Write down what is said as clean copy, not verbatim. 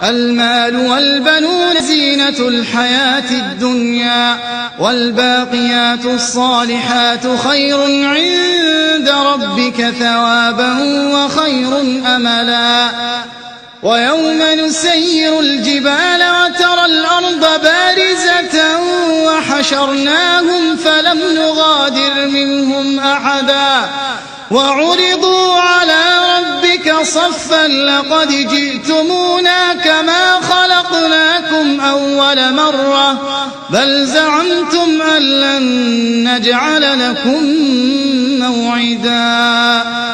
المال والبنون زينة الحياة الدنيا، والباقيات الصالحات خير عند ربك ثوابا وخير أملا. ويوم نسير الجبال وترى الأرض بارزة وحشرناهم فلم نغادر منهم أحدا وعرضوا على ربك صفا لقد جئتمونا كما خلقناكم أول مرة بل زعمتم أن لن نجعل لكم موعدا.